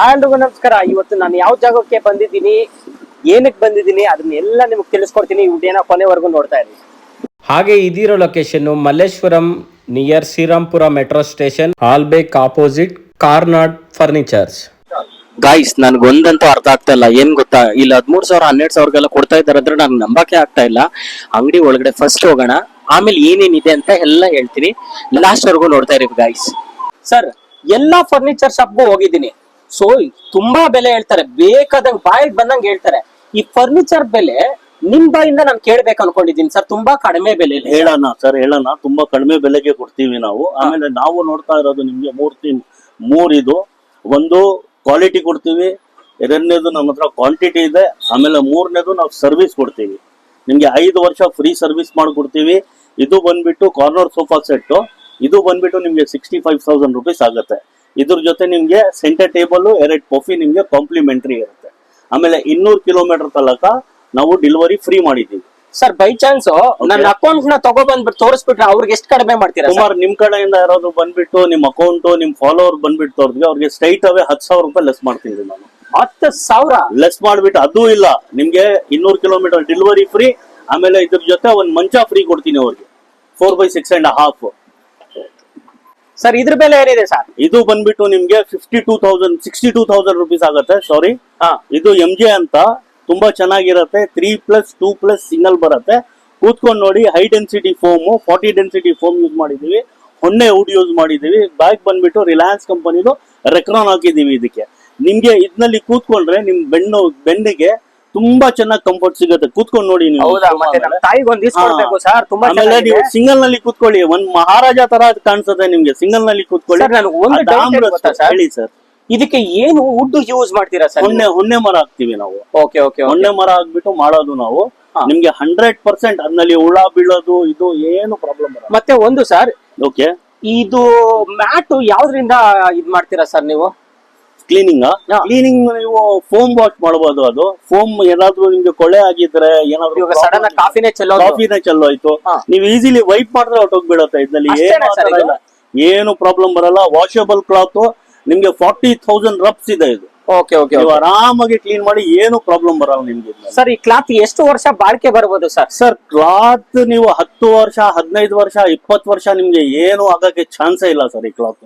ಎಲ್ರಿಗೂ ನಮಸ್ಕಾರ. ಇವತ್ತು ನಾನು ಯಾವ ಜಾಗಕ್ಕೆ ಬಂದಿದ್ದೀನಿ, ಏನಕ್ಕೆ ಬಂದಿದ್ದೀನಿ ಅದನ್ನೆಲ್ಲ ನಿಮ್ಗೆ ತಿಳಿಸ್ಕೊಡ್ತೀನಿ. ವಿಡಿಯೋನ ಕೊನೆವರೆಗೂ ನೋಡ್ತಾ ಇರಿ. ಹಾಗೆ ಇದಿರೋ location Malleshwaram near Shrirampura metro station, Albake opposite Karnad furnitures. Guys, ನನ್ಗೊಂದಂತೂ ಅರ್ಥ ಆಗ್ತಾ ಇಲ್ಲ. ಏನ್ ಗೊತ್ತಾ, ಇಲ್ಲಿ 13,000 12,000ಗೆಲ್ಲ ಕೊಡ್ತಾ ಇದಾರೆ ಅಂದ್ರೆ ನನ್ಗೆ ನಂಬಕ್ಕೆ ಆಗ್ತಾ ಇಲ್ಲ. ಅಂಗಡಿ ಒಳಗಡೆ ಫಸ್ಟ್ ಹೋಗೋಣ, ಆಮೇಲೆ ಏನೇನಿದೆ ಅಂತ ಎಲ್ಲ ಹೇಳ್ತೀನಿ. ಲಾಸ್ಟ್ ವರ್ಗೂ ನೋಡ್ತಾ ಇರಿ ಗಾಯ್ಸ್. ಸರ್, ಎಲ್ಲಾ ಫರ್ನಿಚರ್ ಶಾಪ್ಗೂ ಹೋಗಿದ್ದೀನಿ. ಸೊ ತುಂಬಾ ಬೆಲೆ ಹೇಳ್ತಾರೆ, ಬೇಕಾದಂಗ್ ಬಾಯಿಗೆ ಬಂದಂಗ್ ಹೇಳ್ತಾರೆ. ಈ ಫರ್ನಿಚರ್ ಬೆಲೆ ನಿಮ್ ಬಾಯಿಂದ ನಾನು ಕೇಳ್ಬೇಕು ಅನ್ಕೊಂಡಿದ್ದೀನಿ ಸರ್. ತುಂಬಾ ಕಡಿಮೆ ಬೆಲೆ ಹೇಳೋಣ ತುಂಬಾ ಕಡಿಮೆ ಬೆಲೆಗೆ ಕೊಡ್ತೀವಿ ನಾವು. ಆಮೇಲೆ ನಾವು ನೋಡ್ತಾ ಇರೋದು ನಿಮ್ಗೆ ಮೂರಿದು ಒಂದು ಕ್ವಾಲಿಟಿ ಕೊಡ್ತೀವಿ, ಎರಡನೇದು ನಮ್ಮ ಹತ್ರ ಕ್ವಾಂಟಿಟಿ ಇದೆ, ಆಮೇಲೆ ಮೂರನೇದು ನಾವು ಸರ್ವಿಸ್ ಕೊಡ್ತೀವಿ. ನಿಮ್ಗೆ 5 ವರ್ಷ ಫ್ರೀ ಸರ್ವಿಸ್ ಮಾಡ್ಕೊಡ್ತೀವಿ. ಇದು ಬಂದ್ಬಿಟ್ಟು ಕಾರ್ನರ್ ಸೋಫಾ ಸೆಟ್, ಇದು ಬಂದ್ಬಿಟ್ಟು ನಿಮ್ಗೆ 65,000 rupees ಆಗುತ್ತೆ. ಇದ್ರ ಜೊತೆ ನಿಮ್ಗೆ ಸೆಂಟರ್ ಟೇಬಲ್ 2 ಕಾಫಿ ನಿಮ್ಗೆ ಕಾಂಪ್ಲಿಮೆಂಟರಿ ಇರುತ್ತೆ. ಆಮೇಲೆ 200 ಕಿಲೋಮೀಟರ್ ತನಕ ನಾವು ಡೆಲಿವರಿ ಫ್ರೀ ಮಾಡಿದ್ದೀವಿ. ಸರ್, ಬೈ ಚಾನ್ಸ್ ನನ್ನ ಅಕೌಂಟ್ ನ ತಗೊಬಂದ್ಬಿಟ್ಟು ತೋರಿಸ್ಬಿಟ್ರೆ ಅವ್ರಿಗೆ ಎಷ್ಟು ಕಡಿಮೆ ಮಾಡ್ತೀರಾ? ಸುಮಾರು ನಿಮ್ ಕಡೆಯಿಂದ ಯಾರಾದ್ರು ಬಂದ್ಬಿಟ್ಟು ನಿಮ್ ಅಕೌಂಟ್ ನಿಮ್ ಫಾಲೋವರ್ ಬಂದ್ಬಿಟ್ಟು ಅವ್ರಿಗೆ ಸ್ಟ್ರೈಟ್ ಅವೇ 10,000 ರೂಪಾಯಿ ಲೆಸ್ ಮಾಡ್ತೀನಿ ನಾನು. 10,000 ಲೆಸ್ ಮಾಡ್ಬಿಟ್ಟು ಅದು ಇಲ್ಲ, ನಿಮ್ಗೆ 200 ಕಿಲೋಮೀಟರ್ ಡೆಲಿವರಿ ಫ್ರೀ. ಆಮೇಲೆ ಇದ್ರ ಜೊತೆ ಒಂದ್ ಮಂಚ ಫ್ರೀ ಕೊಡ್ತೀನಿ ಅವ್ರಿಗೆ, 4x6.5. ಸರ್, ಇದ್ರ ಬೆಲೆ ಏನಿದೆ ಸರ್? ಇದು ಬಂದ್ಬಿಟ್ಟು ನಿಮ್ಗೆ 62,000 ರೂಪೀಸ್ ಆಗುತ್ತೆ. ಸಾರಿ, ಇದು MJ ಅಂತ ತುಂಬಾ ಚೆನ್ನಾಗಿರತ್ತೆ. 3+2+ ಸಿಂಗಲ್ ಬರುತ್ತೆ. ಕೂತ್ಕೊಂಡು ನೋಡಿ. High density foam, 40 density foam use ಮಾಡಿದೀವಿ, ಹೊನ್ನೆ ವುಡ್ ಯೂಸ್ ಮಾಡಿದೀವಿ. ಬ್ಯಾಕ್ ಬಂದ್ಬಿಟ್ಟು ರಿಲಯನ್ಸ್ ಕಂಪನಿದು ರೆಕ್ರಾನ್ ಹಾಕಿದೀವಿ. ಇದಕ್ಕೆ ನಿಮ್ಗೆ ಇದರಲ್ಲಿ ಕೂತ್ಕೊಂಡ್ರೆ ನಿಮ್ ಬೆನ್ನಿಗೆ ತುಂಬಾ ಚೆನ್ನಾಗಿ ಕಂಫರ್ಟ್ ಸಿಗುತ್ತೆ. ಕೂತ್ಕೊಂಡು ನೋಡಿ ನೀವು. ಆಮೇಲೆ ನೀವು ಸಿಂಗಲ್ ನಲ್ಲಿ ಕೂತ್ಕೊಳ್ಳಿ, ಒಂದ್ ಮಹಾರಾಜ ತರ ಕಾಣಿಸುತ್ತೆ ನಿಮ್ಗೆ. ಸಿಂಗಲ್ ನಲ್ಲಿ ಕೂತ್ಕೊಳ್ಳಿ. ಹೇಳಿ ಸರ್, ಇದಕ್ಕೆ ಏನು ವುಡ್ ಯೂಸ್ ಮಾಡ್ತೀರಾ ಸರ್? ಹೊನ್ನೆ ಮರ ಹಾಕ್ತಿವಿ ನಾವು. Okay okay. ಹೊನ್ನೆ ಮರ ಹಾಕ್ಬಿಟ್ಟು ಮಾಡೋದು ನಾವು. ನಿಮ್ಗೆ 100% ಅದ್ರಲ್ಲಿ ಹುಳ ಬೀಳೋದು ಇದು ಏನು ಪ್ರಾಬ್ಲಮ್ ಬರಲ್ಲ. ಮತ್ತೆ ಒಂದು ಸರ್, ಓಕೆ, ಇದು ಮ್ಯಾಟ್ ಯಾವ್ದ್ರಿಂದ ಇದ್ ಮಾಡ್ತೀರಾ ಸರ್ ನೀವು? ಕ್ಲೀನಿಂಗ್ ನೀವು ಫೋಮ್ ವಾಶ್ ಮಾಡಬಹುದು. ಅದು ಫೋಮ್ ಏನಾದ್ರು ನಿಮ್ಗೆ ಕೊಳೆ ಆಗಿದ್ರೆ, ಏನಾದ್ರು ಸಡನ್ ಕಾಫಿನೇ ಚೆಲ್ಲೋಯ್ತು, ನೀವು ಈಸಿಲಿ ವೈಪ್ ಮಾಡಿದ್ರೆ ಹೊಟ್ಟೋಗ್ಬಿಡುತ್ತೆ. ಇದ್ರಲ್ಲಿ ಏನು ಪ್ರಾಬ್ಲಮ್ ಬರಲ್ಲ. ವಾಷಬಲ್ ಕ್ಲಾತ್ ನಿಮ್ಗೆ 40,000 ರಬ್ಸ್ ಇದೆ. ಇದು ಓಕೆ ಓಕೆ. ನೀವು ಆರಾಮಾಗಿ ಕ್ಲೀನ್ ಮಾಡಿ, ಏನು ಪ್ರಾಬ್ಲಮ್ ಬರಲ್ಲ ನಿಮ್ಗೆ. ಸರ್, ಈ ಕ್ಲಾತ್ ಎಷ್ಟು ವರ್ಷ ಬಾಳಿಕೆ ಬರ್ಬೋದು ಸರ್? ಸರ್, ಕ್ಲಾತ್ ನೀವು 10 ವರ್ಷ 15 ವರ್ಷ 20 ವರ್ಷ ನಿಮ್ಗೆ ಏನು ಆಗಕ್ಕೆ ಚಾನ್ಸೇ ಇಲ್ಲ ಸರ್. ಈ ಕ್ಲಾತ್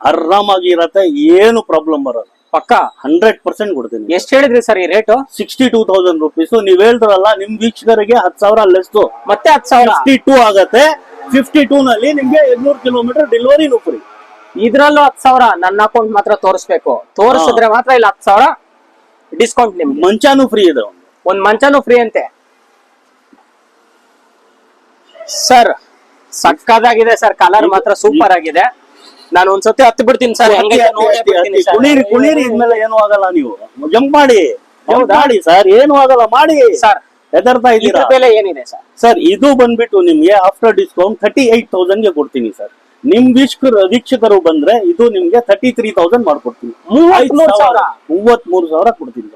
ಆರಾಮಾಗಿ ಇರತ್ತೆ, ಏನು ಪ್ರಾಬ್ಲಮ್ ಬರಲ್ಲ. ಪಕ್ಕ 100% ಕೊಡ್ತೀನಿ. ಎಷ್ಟು ಹೇಳಿದ್ರಿ ಸರ್ ಈ ರೇಟು? 62,000 ರೂಪೀಸ್. ನೀವ್ ಹೇಳ್ತಾರಲ್ಲ, ನಿಮ್ ವೀಕ್ಷಕರಿಗೆ 10,000 ಲೆಸ್, ಮತ್ತೆ 10,000 52 ಆಗತ್ತೆ. 52 ನಲ್ಲಿ ನಿಮ್ಗೆ 200 ಕಿಲೋಮೀಟರ್ ಡೆಲಿವರಿನೂ ಫ್ರೀ. ಇದ್ರಲ್ಲೂ 10,000 ನನ್ನ ಅಕೌಂಟ್ ಮಾತ್ರ ತೋರಿಸ್ಬೇಕು. ತೋರಿಸಿದ್ರೆ ಮಾತ್ರ ಇಲ್ಲ 10,000 ಡಿಸ್ಕೌಂಟ್. ನಿಮ್ಗೆ ಮಂಚಾನು ಫ್ರೀ ಇದೆ, ಒಂದ್ ಮಂಚಾನು ಫ್ರೀ ಅಂತೆ. ಸರ್, ಸಕ್ಕದಾಗಿದೆ ಸರ್. ಕಲರ್ ಮಾತ್ರ ಸೂಪರ್ ಆಗಿದೆ. ನಾನು ಒಂದ್ಸತಿ ಹತ್ತು ಬಿಡ್ತೀನಿ ಸರ್. ಕುಣೀರಿ, ಇದ್ಮೇಲೆ ಏನು ಆಗಲ್ಲ. ನೀವು ಜಂಪ್ ಮಾಡಿ ಸರ್, ಏನು ಆಗಲ್ಲ, ಮಾಡಿ ಸರ್. ಹೆದರ್ತಾ ಇದ್ದೀರಾ? ಬೆಲೆ ಏನಿದೆ ಸರ್? ಸರ್, ಇದು ಬಂದ್ಬಿಟ್ಟು ನಿಮ್ಗೆ ಆಫ್ಟರ್ ಡಿಸ್ಕೌಂಟ್ 38,000 ಗೆ ಕೊಡ್ತೀನಿ ಸರ್. ನಿಮ್ ವೀಕ್ಷಕರು ಬಂದ್ರೆ ಇದು ನಿಮ್ಗೆ 33,000 ಮಾಡ್ಕೊಡ್ತೀನಿ. 33,000 ಕೊಡ್ತೀನಿ.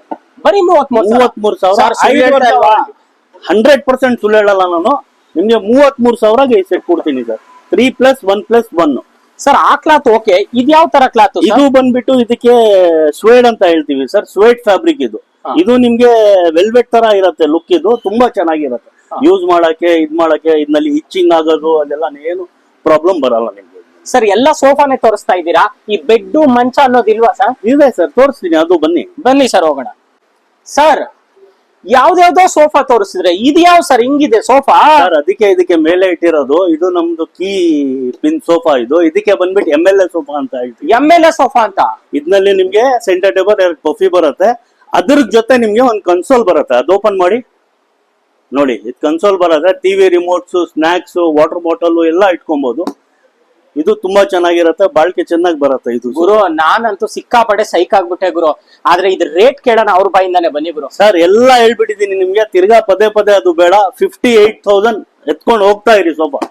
ಬರೀ 33,000. 100% ಸುಳ್ಳು ಹೇಳಲ್ಲ ನಾನು. ನಿಮ್ಗೆ 33,000ಗೆ ಸೆಟ್ ಕೊಡ್ತೀನಿ ಸರ್. 3+1+1. ಸರ್, ಆ ಕ್ಲಾತ್ ಓಕೆ. ಇದು ಯಾವ ತರ ಕ್ಲಾತ್? ಇದು ಬಂದ್ಬಿಟ್ಟು ಇದಕ್ಕೆ ಸ್ವೇಡ್ ಅಂತ ಹೇಳ್ತೀವಿ ಸರ್. ಸ್ವೇಡ್ ಫ್ಯಾಬ್ರಿಕ್ ಇದು. ಇದು ನಿಮ್ಗೆ ವೆಲ್ವೆಟ್ ತರ ಇರತ್ತೆ ಲುಕ್. ಇದು ತುಂಬಾ ಚೆನ್ನಾಗಿರತ್ತೆ ಯೂಸ್ ಮಾಡಕ್ಕೆ. ಇದ್ನಲ್ಲಿ ಇಚ್ಚಿಂಗ್ ಆಗೋದು ಅದೆಲ್ಲ ಏನು ಪ್ರಾಬ್ಲಮ್ ಬರಲ್ಲ ನಿಮ್ಗೆ. ಸರ್, ಎಲ್ಲ ಸೋಫಾನೇ ತೋರಿಸ್ತಾ ಇದ್ದೀರಾ, ಈ ಬೆಡ್ ಮಂಚ ಅನ್ನೋದಿಲ್ವಾ ಸರ್? ಇದೆ ಸರ್, ತೋರಿಸ್ತೀನಿ. ಅದು ಬನ್ನಿ ಸರ್, ಹೋಗೋಣ. ಸರ್, ಯಾವ್ದಾವ್ದೋ ಸೋಫಾ ತೋರಿಸಿದ್ರೆ ಇದು ಯಾವ ಸರ್ ಹಿಂಗಿದೆ ಸೋಫಾ? ಸರ್, ಇದಕ್ಕೆ ಮೇಲೆ ಇಟ್ಟಿರೋದು ಇದು ನಮ್ದು ಕೀ ಪಿನ್ ಸೋಫಾ. ಇದಕ್ಕೆ ಬಂದ್ಬಿಟ್ಟು MLA ಸೋಫಾ ಅಂತ ಹೇಳ್ತೀವಿ. MLA ಸೋಫಾ ಅಂತ. ಇದ್ನಲ್ಲಿ ನಿಮ್ಗೆ ಸೆಂಟರ್ ಟೇಬಲ್ 2 ಕಾಫಿ ಬರುತ್ತೆ. ಅದ್ರ ಜೊತೆ ನಿಮ್ಗೆ ಒಂದು ಕನ್ಸೋಲ್ ಬರುತ್ತೆ. ಅದು ಓಪನ್ ಮಾಡಿ ನೋಡಿ. ಇದು ಕನ್ಸೋಲ್ ಬರುತ್ತೆ. TV remotes, snacks, water bottle ಎಲ್ಲ ಇಟ್ಕೊಬಹುದು. ಇದು ತುಂಬಾ ಚೆನ್ನಾಗಿರುತ್ತೆ, ಬಾಳ್ಕೆ ಚೆನ್ನಾಗಿ ಬರುತ್ತೆ. ಇದು ಗುರು, ನಾನಂತೂ ಸಿಕ್ಕಾಪಟ್ಟೆ ಸೈಕ್ ಆಗ್ಬಿಟ್ಟೆ ಗುರು. ಆದ್ರೆ ಇದ್ರ ರೇಟ್ ಕೇಳೋಣ ಅವ್ರ ಬಾಯಿಂದಾನೆ. ಬನ್ನಿ ಗುರು. ಸರ್, ಎಲ್ಲ ಹೇಳ್ಬಿಟ್ಟಿದೀನಿ ನಿಮ್ಗೆ. ತಿರ್ಗಾ ಪದೇ ಅದು ಬೇಡ. 58,000 ಎತ್ಕೊಂಡು ಹೋಗ್ತಾ ಇರಿ ಸೋಫಾ.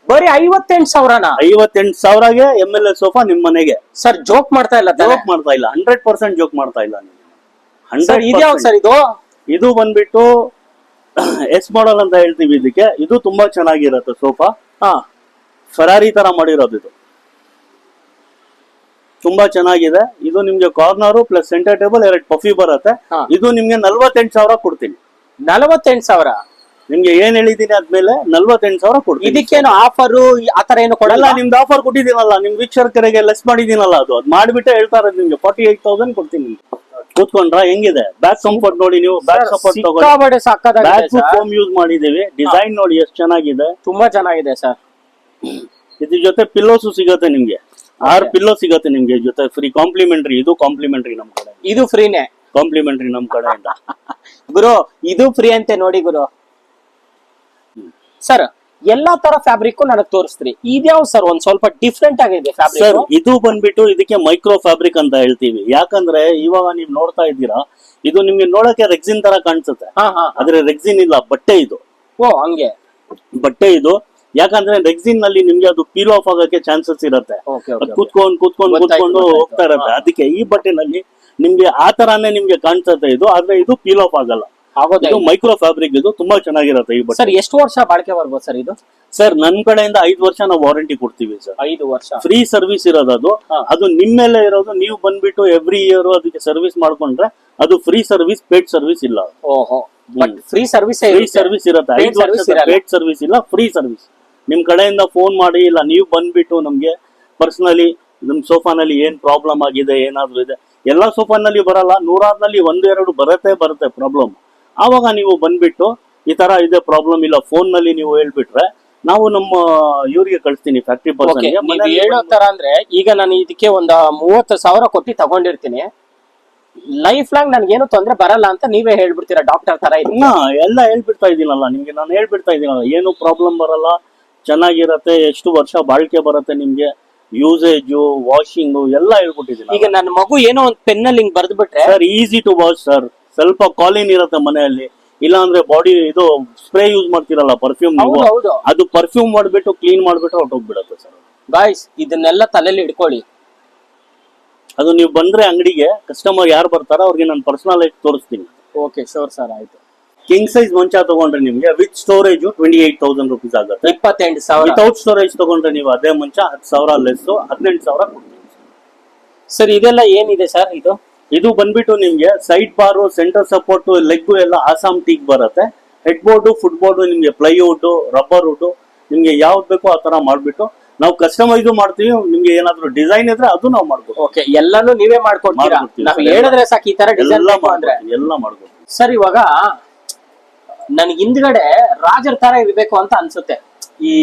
ಬರೀ 58,000ನ? 58,000ಗೆ MLA ಸೋಫಾ ನಿಮ್ ಮನೆಗೆ. ಸರ್, ಜೋಕ್ ಮಾಡ್ತಾ ಇಲ್ಲ? ಜೋಕ್ ಮಾಡ್ತಾ ಇಲ್ಲ, 100% ಜೋಕ್ ಮಾಡ್ತಾ ಇಲ್ಲ. 100%. ಸರ್, ಇದು ಬಂದ್ಬಿಟ್ಟು S ಮಾಡೆಲ್ ಅಂತ ಹೇಳ್ತೀವಿ ಇದಕ್ಕೆ. ಇದು ತುಂಬಾ ಚೆನ್ನಾಗಿರುತ್ತೆ ಸೋಫಾ. ಫೆರಾರಿ ತರ ಮಾಡಿರೋದು ಇದು. ತುಂಬಾ ಚೆನ್ನಾಗಿದೆ. ಇದು ನಿಮ್ಗೆ ಕಾರ್ನರ್ ಪ್ಲಸ್ ಸೆಂಟರ್ ಟೇಬಲ್ 2 ಪಫಿ ಬರುತ್ತೆ. ಹಾ. ಇದು ನಿಮ್ಗೆ 48,000 ಕೊಡ್ತೀನಿ. 48,000 ನಿಮ್ಗೆ ಏನ್ ಹೇಳಿದೀನಿ ಆದ್ಮೇಲೆ 48,000 ಕೊಡ್ತೀನಿ. ಇದಕ್ಕೇನು ಆಫರ್ ಆತರ ಏನು ಕೊಡಲ್ಲ? ಅಲ್ಲ, ನಿಮ್ದು ಆಫರ್ ಕೊಟ್ಟಿದ್ದೀನಲ್ಲ, ನಿಮ್ ವೀಕ್ಷಕರಿಗೆ ಲೆಸ್ ಮಾಡಿದೀನಲ್ಲ, ಅದು ಮಾಡ್ಬಿಟ್ಟೆ ಹೇಳ್ತಾ ಇರೋದು ನಿಮ್ಗೆ 48,000 ಕೊಡ್ತೀನಿ. ನಿಮ್ಗೆ ಕೂತ್ಕೊಂಡ್ರ ಹೆಂಗಿದೆ? ಬ್ಯಾಕ್ ಕಂಫರ್ಟ್ ನೋಡಿ, ನೀವು ಬ್ಯಾಕ್ ಸಪೋರ್ಟ್ ತಗೊಳ್ಳಿ. ಸಿಕ್ಕಾಪಟ್ಟೆ ಸಾಕಾಗಿದೆ ಬ್ಯಾಕ್ ಸರ್. ಫೋಮ್ ಯೂಸ್ ಮಾಡಿದೀವಿ. ಡಿಸೈನ್ ನೋಡಿ ಎಷ್ಟು ಚೆನ್ನಾಗಿದೆ. ತುಂಬಾ ಚೆನ್ನಾಗಿದೆ ಸರ್. ಇದ್ರ ಜೊತೆ ಪಿಲ್ಲೋಸು ಸಿಗತ್ತೆ ನಿಮ್ಗೆ. 6 ಪಿಲ್ಲೋ ಸಿಗತ್ತೆ ನಿಮ್ಗೆ ಜೊತೆ ಫ್ರೀ. ಕಾಂಪ್ಲಿಮೆಂಟರಿ. ಇದು ಕಾಂಪ್ಲಿಮೆಂಟರಿ ನಮ್ ಕಡೆ. ಇದು ಫ್ರೀನೇ ಕಾಂಪ್ಲಿಮೆಂಟರಿ ನಮ್ ಕಡೆಯಿಂದ. ಗುರು, ಇದು ಫ್ರೀ ಅಂತೆ ನೋಡಿ ಗುರು. ಸರ್, ಎಲ್ಲಾ ತರ ಫ್ಯಾಬ್ರಿಕ್ ನನಗೆ ತೋರಿಸ್ತೀರಿ. ಇದ್ಯಾವ್ ಸರ್ ಒಂದ್ ಸ್ವಲ್ಪ ಡಿಫ್ರೆಂಟ್ ಆಗಿದೆ ಸರ್, ಫ್ಯಾಬ್ರಿಕ್? ಇದು ಬಂದ್ಬಿಟ್ಟು ಇದಕ್ಕೆ ಮೈಕ್ರೋ ಫ್ಯಾಬ್ರಿಕ್ ಅಂತ ಹೇಳ್ತೀವಿ. ಯಾಕಂದ್ರೆ ಇವಾಗ ನೀವ್ ನೋಡ್ತಾ ಇದ್ದೀರಾ, ಇದು ನಿಮ್ಗೆ ನೋಡಕ್ಕೆ ರೆಕ್ಸಿನ್ ತರ ಕಾಣಿಸುತ್ತೆ. ಹಾ ಹಾ. ಆದ್ರೆ ರೆಕ್ಸಿನ್ ಇಲ್ಲ, ಬಟ್ಟೆ ಇದು. ಓ, ಹಂಗೆ. ಬಟ್ಟೆ ಇದು. ಯಾಕಂದ್ರೆ ರೆಕ್ಸಿನ್ ನಲ್ಲಿ ನಿಮ್ಗೆ ಅದು ಪೀಲ್ ಆಫ್ ಆಗಕ್ಕೆ ಚಾನ್ಸಸ್ ಇರುತ್ತೆ. ಓಕೆ ಅದು ಓಕೆ. ಕೂತ್ಕೊಂಡು ಹೋಗ್ತಾ ಇರತ್ತೆ. ಅದಕ್ಕೆ ಈ ಬಟ್ಟೆನಲ್ಲಿ ನಿಮ್ಗೆ ಆ ತರಾನೇ ನಿಮ್ಗೆ ಕಾಣಿಸುತ್ತೆ ಇದು. ಆದ್ರೆ ಇದು ಪೀಲ್ ಆಫ್ ಆಗಲ್ಲ. ಆಗೋದೇ ಇದು ಮೈಕ್ರೋ ಫ್ಯಾಬ್ರಿಕ್. ಇದು ತುಂಬಾ ಚೆನ್ನಾಗಿರುತ್ತೆ ಈ ಬಟ್ಟೆ. ಸರ್, ಎಷ್ಟು ವರ್ಷ ಬಾಳಿಕೆ ಬರ್ಬೋದು ಸರ್ ಇದು? ಸರ್, ನನ್ ಕಡೆಯಿಂದ 5 ವರ್ಷ ನಾವು ವಾರಂಟಿ ಕೊಡ್ತೀವಿ ಸರ್. 5 ವರ್ಷ ಫ್ರೀ ಸರ್ವಿಸ್ ಇರೋದು ಅದು. ಹಾ. ಅದು ನಿಮ್ಮ ಮೇಲೆ ಇರೋದು. ನೀವು ಬಂದ್ಬಿಟ್ಟು ಎವ್ರಿ ಇಯರ್ ಅದಕ್ಕೆ ಸರ್ವಿಸ್ ಮಾಡ್ಕೊಂಡ್ರೆ ಅದು ಫ್ರೀ ಸರ್ವಿಸ್, ಪೇಡ್ ಸರ್ವಿಸ್ ಇಲ್ಲ. ಓಹೋ, but free service free service ಇರುತ್ತೆ. 5 ವರ್ಷ ಪೇಡ್ ಸರ್ವಿಸ್ ಇಲ್ಲ, ಫ್ರೀ ಸರ್ವಿಸ್. ನಿಮ್ ಕಡೆಯಿಂದ ಫೋನ್ ಮಾಡಿ, ಇಲ್ಲ ನೀವು ಬಂದ್ಬಿಟ್ಟು ನಮ್ಗೆ ಪರ್ಸನಲಿ ನಮ್ ಸೋಫಾನಲ್ಲಿ ಏನ್ ಪ್ರಾಬ್ಲಮ್ ಆಗಿದೆ, ಏನಾದ್ರು ಇದೆ. ಎಲ್ಲಾ ಸೋಫಾನಲ್ಲಿ ಬರಲ್ಲ, 100ರಲ್ಲಿ 1-2 ಬರುತ್ತೆ ಪ್ರಾಬ್ಲಮ್. ಆವಾಗ ನೀವು ಬಂದ್ಬಿಟ್ಟು ಈ ತರ ಇದೆ ಪ್ರಾಬ್ಲಮ್, ಇಲ್ಲ ಫೋನ್ ನಲ್ಲಿ ನೀವು ಹೇಳ್ಬಿಟ್ರೆ ನಾವು ನಮ್ಮ ಇವ್ರಿಗೆ ಕಳಿಸ್ತೀನಿ, ಫ್ಯಾಕ್ಟ್ರಿ ಪರ್ಸನ್. ಹೇಳೋ ತರ ಅಂದ್ರೆ, ಈಗ ನಾನು ಇದಕ್ಕೆ ಒಂದ್ 30,000 ಕೊಟ್ಟು ತಗೊಂಡಿರ್ತೀನಿ, ಲೈಫ್ ಲಾಂಗ್ ನನ್ಗೇನು ತೊಂದ್ರೆ ಬರಲ್ಲ ಅಂತ ನೀವೇ ಹೇಳ್ಬಿಡ್ತೀರಾ ಡಾಕ್ಟರ್ ತರ? ಎಲ್ಲ ಹೇಳ್ಬಿಡ್ತಾ ಇದೀನಲ್ಲ ನಿಮ್ಗೆ, ನಾನು ಹೇಳ್ಬಿಡ್ತಾ ಇದೀನಲ್ಲ, ಏನು ಪ್ರಾಬ್ಲಮ್ ಬರಲ್ಲ, ಚೆನ್ನಾಗಿರತ್ತೆ, ಎಷ್ಟು ವರ್ಷ ಬಾಳಿಕೆ ಬರುತ್ತೆ ನಿಮ್ಗೆ, ಯೂಸೇಜು, ವಾಷಿಂಗು ಎಲ್ಲ ಹೇಳ್ಬಿಟ್ಟಿದ್ದೀನಿ. ಈಗ ನನ್ನ ಮಗು ಏನೋ ಒಂದ್ ಪೆನ್ನಲ್ಲಿ ಹಿಂಗ್ ಬರ್ದ್ ಬಿಟ್ರೆ sir, easy to wash sir. ಸ್ವಲ್ಪ ಕಾಲಿನ್ ಇರುತ್ತೆ ಮನೆಯಲ್ಲಿ, ಇಲ್ಲ ಅಂದ್ರೆ ಬಾಡಿ ಇದು ಸ್ಪ್ರೇ ಯೂಸ್ ಮಾಡ್ತಿರಲ್ಲ ಪರ್ಫ್ಯೂಮ್, ನೀವು ಹೌದು. ಅದು ಪರ್ಫ್ಯೂಮ್ ಮಾಡ್ಬಿಟ್ಟು ಕ್ಲೀನ್ ಮಾಡ್ಬಿಟ್ಟು ಹೊರಟೋಗ್ಬಿಡುತ್ತೆ ಸರ್. ಗಾಯ್ಸ್, ಇದನ್ನೆಲ್ಲ ತಲೆಯಲ್ಲಿ ಇಟ್ಕೊಳ್ಳಿ. ಅದು ನೀವು ಬಂದ್ರೆ ಅಂಗಡಿಗೆ, ಕಸ್ಟಮರ್ ಯಾರು ಬರ್ತಾರೋ ಅವ್ರಿಗೆ ನಾನು ಪರ್ಸನಲ್ ಆಗಿ ತೋರಿಸ್ತೀನಿ. ಓಕೆ, ಶೋರ್ ಸರ್, ಆಯ್ತು. ಕಿಂಗ್ ಸೈಜ್ ಮಂಚ ತಗೊಂಡ್ರೆ ನಿಮ್ಗೆ ವಿತ್ ಸ್ಟೋರೇಜ್ 28,000 ರುಪೀಸ್ ಆಗುತ್ತೆ. 28,000. ವಿತೌಟ್ ಸ್ಟೋರೇಜ್ ತಗೊಂಡ್ರೆ ನೀವು ಅದೇ ಮಂಚ 10,000 ಲೆಸ್ 18,000 ಕೊಡ್ತೀವಿ ಸರ್. ಇದೆಲ್ಲ ಏನಿದೆ ಸರ್? ಇದು ಬಂದ್ಬಿಟ್ಟು ನಿಮ್ಗೆ ಸೈಡ್ ಬಾರು, ಸೆಂಟರ್ ಸಪೋರ್ಟ್, ಲೆಗ್ ಎಲ್ಲ ಆಸಾಮ್ ಟೀಕ್ ಬರುತ್ತೆ. ಹೆಡ್ ಬೋರ್ಡ್, ಫುಟ್ ಬೋರ್ಡ್ ನಿಮ್ಗೆ ಪ್ಲೈವುಡ್, ರಬ್ಬರ್ ವುಡ್, ನಿಮ್ಗೆ ಯಾವ್ದು ಬೇಕೋ ಆ ತರ ಮಾಡ್ಬಿಟ್ಟು ನಾವು ಕಸ್ಟಮೈಸ್ ಮಾಡ್ತೀವಿ. ನಿಮ್ಗೆ ಏನಾದ್ರು ಡಿಸೈನ್ ಇದ್ರೆ ಅದು ನಾವು ಮಾಡ್ಬೋದು. ಓಕೆ, ಎಲ್ಲಾನು ನೀವೇ ಮಾಡ್ಕೊಡ್ತೀರಾ? ನಾವು ಹೇಳಿದ್ರೆ ಸಾಕು ಈ ತರ ಡಿಸೈನ್ ಅಂದ್ರೆ ಎಲ್ಲ ಮಾಡ್ಬೋದು ಸರ್. ಇವಾಗ ನನ್ಗೆ ಹಿಂದ್ಗಡೆ ರಾಜರ್ ತರ ಇರ್ಬೇಕು ಅಂತ ಅನ್ಸುತ್ತೆ, ಈ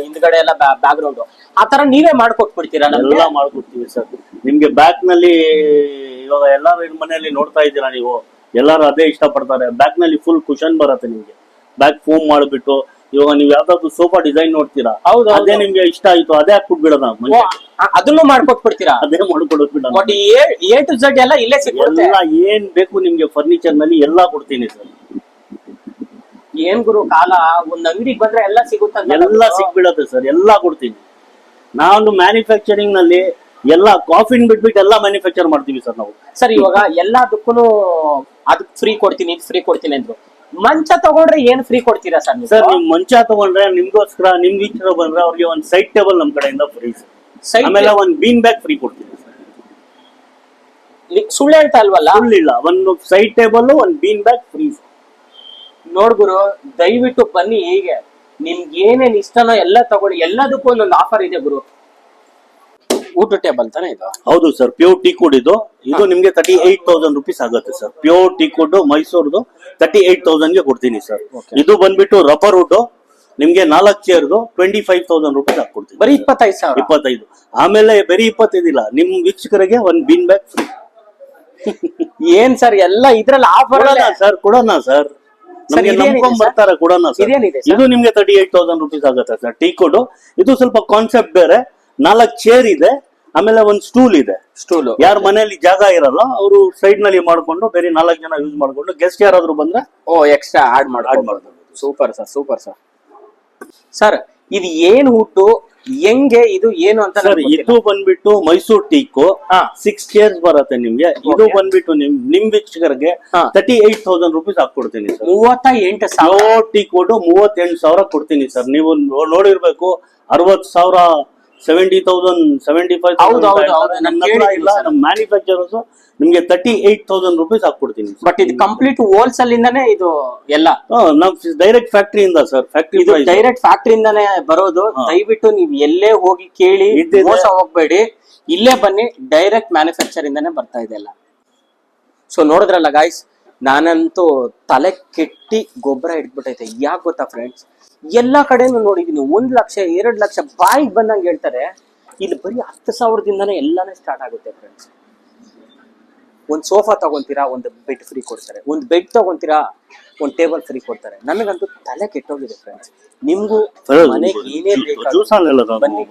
ಹಿಂದ್ಗಡೆ ಎಲ್ಲ ಬ್ಯಾಕ್ ಗ್ರೌಂಡ್. ಆ ತರ ನೀವೇ ಮಾಡ್ಕೊಟ್ಬಿಡ್ತೀರಾ? ಎಲ್ಲ ಮಾಡ್ಕೊಡ್ತೀವಿ ಸರ್. ನಿಮ್ಗೆ ಬ್ಯಾಕ್ ನಲ್ಲಿ ಇವಾಗ ಎಲ್ಲಾರು ಮನೆಯಲ್ಲಿ ನೋಡ್ತಾ ಇದ್ದೀರಾ ನೀವು, ಎಲ್ಲಾರು ಅದೇ ಇಷ್ಟ ಪಡ್ತಾರೆ. ಬ್ಯಾಕ್ ನಲ್ಲಿ ಫುಲ್ ಕುಶನ್ ಬರುತ್ತೆ ನಿಮ್ಗೆ, ಬ್ಯಾಕ್ ಫೋಮ್ ಮಾಡ್ಬಿಟ್ಟು. ಇವಾಗ ನೀವು ಯಾವ್ದಾದ್ರು ಸೋಫಾ ಡಿಸೈನ್ ನೋಡ್ತೀರಾ, ಹೌದು, ಅದೇ ನಿಮ್ಗೆ ಇಷ್ಟ ಆಯ್ತು, ಅದೇ ಹಾಕ್ಬಿಟ್ಬಿಡೋಣ, ಅದನ್ನು ಮಾಡ್ಕೊಟ್ಬಿಡ್ತೀರಾ? ಅದೇ ಮಾಡ್ಕೊಡ್ಬಿಡೋಣ. ಬಟ್ A to Z ಎಲ್ಲ ಇಲ್ಲೇ ಸಿಗುತ್ತೆ. ಎಲ್ಲ ಏನ್ ಬೇಕು ನಿಮ್ಗೆ ಫರ್ನಿಚರ್ ನಲ್ಲಿ ಎಲ್ಲಾ ಕೊಡ್ತೀನಿ ಸರ್. ಏನ್ ಗುರು ಕಾಲ, ಒಂದ್ ಅಂಗಡಿಗೆ ಬಂದ್ರೆ ಎಲ್ಲ ಸಿಗುತ್ತೆ, ಎಲ್ಲ ಸಿಕ್ಬಿಡತ್ತೆ ಸರ್, ಎಲ್ಲಾ ಕೊಡ್ತೀನಿ. ನಾನು ಮ್ಯಾನುಫ್ಯಾಕ್ಚರಿಂಗ್ ನಲ್ಲಿ ಎಲ್ಲ ಕಾಫಿನ್ ಬಿಟ್ಬಿಟ್ಟು ಎಲ್ಲ ಮ್ಯಾನುಫ್ಯಾಕ್ಚರ್ ಮಾಡ್ತೀವಿ ಸರ್ ನಾವು. ಸರ್, ಇವಾಗ ಎಲ್ಲದಕ್ಕೂ ಅದಕ್ಕೆ ಫ್ರೀ ಕೊಡ್ತೀನಿ, ಇದು ಫ್ರೀ ಕೊಡ್ತೀನಿ ಅಂದ್ರು. ಮಂಚ ತಗೊಂಡ್ರೆ ಏನ್ ಫ್ರೀ ಕೊಡ್ತೀರಾ ಸರ್? ಸರ್, ನಿಮ್ ಮಂಚ ತಗೊಂಡ್ರೆ ನಿಮ್ಗೋಸ್ಕರ ನಿಮ್ ವೀಕ್ಷಕರು ಬಂದ್ರೆ ಅವ್ರಿಗೆ ಒಂದ್ ಸೈಡ್ ಟೇಬಲ್ ನಮ್ ಕಡೆಯಿಂದ ಫ್ರೀ ಸರ್. ಆಮೇಲೆ ಒಂದ್ ಬೀನ್ ಬ್ಯಾಗ್ ಫ್ರೀ ಕೊಡ್ತೀನಿ ಸರ್. ಸುಳ್ಳು ಹೇಳ್ತಾ ಇಲ್ವಲ್ಲ? ಇಲ್ಲ, ಒಂದು ಸೈಡ್ ಟೇಬಲ್, ಒಂದ್ ಬೀನ್ ಬ್ಯಾಗ್ ಫ್ರೀ. ನೋಡ್ಗುರು, ದಯವಿಟ್ಟು ಬನ್ನಿ. ಹೀಗೆ ನಿಮ್ಗೆ ಏನೇನ್ ಇಷ್ಟನೋ ಎಲ್ಲ ತಗೊಳ್ಳಿ. ಎಲ್ಲದಕ್ಕೂ ಒಂದೊಂದು ಆಫರ್ ಇದೆ ಗುರು. ಊಟ ಟೇಬಲ್ ತಾನೇ ಇದು? ಹೌದು ಸರ್, ಪ್ಯೂರ್ ಟೀ ಕುಡ್ ಇದು. ಇದು ನಿಮ್ಗೆ 38,000 ರುಪೀಸ್ ಆಗುತ್ತೆ ಸರ್. ಪ್ಯೂರ್ ಟೀ ಕುಡ್ ಮೈಸೂರ್ದು 38,000 ಗೆ ಕೊಡ್ತೀನಿ ಸರ್. ಇದು ಬಂದ್ಬಿಟ್ಟು ರಬ್ಬರ್ ವುಡ್, ನಿಮ್ಗೆ 4 ಚೇರ್ದು 25,000 ರುಪೀಸ್ ಹಾಕೊಡ್ತೀನಿ. ಬರೀ 25,000? 25. ಆಮೇಲೆ ಬರೀ 25 ಇಲ್ಲ, ನಿಮ್ ವೀಕ್ಷಕರಿಗೆ ಒಂದ್ ಬೀನ್ ಬ್ಯಾಗ್ ಫ್ರೀ. ಏನ್ ಸರ್ ಎಲ್ಲ ಇದ್ರಲ್ಲಿ ಆಫರ್ ಸರ್? ಕೊಡೋಣ ಸರ್, ನಮ್ಗೆ ನಂಬ್ಕೊಂಡ್ ಬರ್ತಾರೆ, ಕೊಡೋಣ ಸರ್. ಇದು ನಿಮ್ಗೆ 38,000 ರುಪೀಸ್ ಆಗುತ್ತೆ ಸರ್. ಟೀ ಕುಡ್ ಇದು ಸ್ವಲ್ಪ ಕಾನ್ಸೆಪ್ಟ್ ಬೇರೆ. 4 ಚೇರ್ ಇದೆ, ಆಮೇಲೆ ಒಂದ್ ಸ್ಟೂಲ್ ಇದೆ. ಸ್ಟೂಲ್ ಯಾರ ಮನೆಯಲ್ಲಿ ಜಾಗ ಇರಲ್ಲ ಅವರು ಸೈಡ್ ನಲ್ಲಿ ಮಾಡ್ಕೊಂಡು ಬೇರೆ 4 ಜನ ಯೂಸ್ ಮಾಡ್ಕೊಂಡು, ಗೆಸ್ಟ್ ಯಾರಾದ್ರೂ ಬಂದ್ರೆ ಎಕ್ಸ್ಟ್ರಾ ಆಡ್ ಮಾಡ್ಬೋದು. Super sir, super sir. Sir, ಇದು ಏನ್ ಹುಟ್ಟು, ಹೆಂಗೆ, ಇದು ಏನು ಅಂತ? ಸರ್, ಇದು ಬಂದ್ಬಿಟ್ಟು ಮೈಸೂರ್ ಟೀಕು 6 ಚೇರ್ಸ್ ಬರುತ್ತೆ ನಿಮ್ಗೆ. ಇದು ಬಂದ್ಬಿಟ್ಟು ನಿಮ್ ವೀಕ್ಷಕರಿಗೆ 38,000 ರುಪೀಸ್ ಹಾಕೊಡ್ತೀನಿ ಸರ್. 38,000 ಟೀ ಕೋಡ್ 38,000 ಕೊಡ್ತೀನಿ ಸರ್. ನೀವು ನೋಡಿರ್ಬೇಕು, 60,000 70,000 75,000 ಹೌದು, ಹೌದು, ಹೌದು. ನನ್ನ ನಾನು ಹತ್ರ ಕೇಳಿದ್ದೀನಿ ಇಲ್ಲ. ಸರ್. ನಮ್ಮ ಮ್ಯಾನುಫ್ಯಾಕ್ಚರರ್ಸ್ ನಿಮ್ಗೆ 38,000 rupees ಹಾಕ್ಕೊಡ್ತೀನಿ. ಬಟ್ ಇದು ಕಂಪ್ಲೀಟ್ ಹೋಲ್ಸೇಲ್ ಇಂದಾನೆ ಇದು ಎಲ್ಲ. ನಮ್ ಡೈರೆಕ್ಟ್ ಫ್ಯಾಕ್ಟರಿಯಿಂದ ಸರ್, ಫ್ಯಾಕ್ಟರಿ ಇದು ಡೈರೆಕ್ಟ್ ಫ್ಯಾಕ್ಟರಿಯಿಂದಾನೆ ಬರೋದು. ದಯವಿಟ್ಟು ನೀವು ಎಲ್ಲೇ ಹೋಗಿ ಕೇಳಿ ಇದ್ದಿದೆ. ಮೋಸ ಹೋಗ್ಬೇಡಿ, ಇಲ್ಲೇ ಬನ್ನಿ, ಡೈರೆಕ್ಟ್ ಮ್ಯಾನುಫ್ಯಾಕ್ಚರ್ ಇಂದಾನೆ ಬರ್ತಾ ಇದೆ ಎಲ್ಲ. ಸೊ ನೋಡಿದ್ರಲ್ಲ ಗಾಯ್ಸ್, ನಾನಂತೂ ತಲೆ ಕೆಟ್ಟಿ ಗೊಬ್ಬರ ಹಿಡ್ಬಿಟ್ಟೈತೆ. ಯಾಕೆ ಗೊತ್ತಾ ಫ್ರೆಂಡ್ಸ್, ಎಲ್ಲಾ ಕಡೆನೂ ನೋಡಿದೀನಿ 1 ಲಕ್ಷ 2 ಲಕ್ಷ ಬಾಯಿಗೆ ಬಂದಂಗೆ ಹೇಳ್ತಾರೆ. ಇಲ್ಲಿ ಬರೀ 10,000ದಿಂದಾನೇ ಎಲ್ಲಾನೇ ಸ್ಟಾರ್ಟ್ ಆಗುತ್ತೆ ಫ್ರೆಂಡ್ಸ್. ಒಂದ್ ಸೋಫಾ ತಗೊಂತೀರಾ, ಒಂದು ಬೆಡ್ ಫ್ರೀ ಕೊಡ್ತಾರೆ. ಒಂದ್ ಬೆಡ್ ತಗೊಂತೀರಾ, ಒಂದ್ ಟೇಬಲ್ ಫ್ರೀ ಕೊಡ್ತಾರೆ. ನಮಗಂತೂ ತಲೆ ಕೆಟ್ಟೋಗಿದೆ ಫ್ರೆಂಡ್ಸ್. ನಿಮ್ಗೂ ಮನೆಗೆ ಏನೇ ಬೇಕಾದ್ರೂ ಬನ್ನಿ.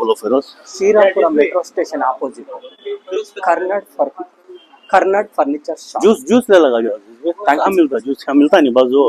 ಶ್ರೀರಾಮ್ಪುರ ಮೆಟ್ರೋ ಸ್ಟೇಷನ್ ಆಪೋಸಿಟ್ कर्नाट फर्नीचर शॉप। जूस जूस ले लगा, जूस मिलता नहीं बाजू।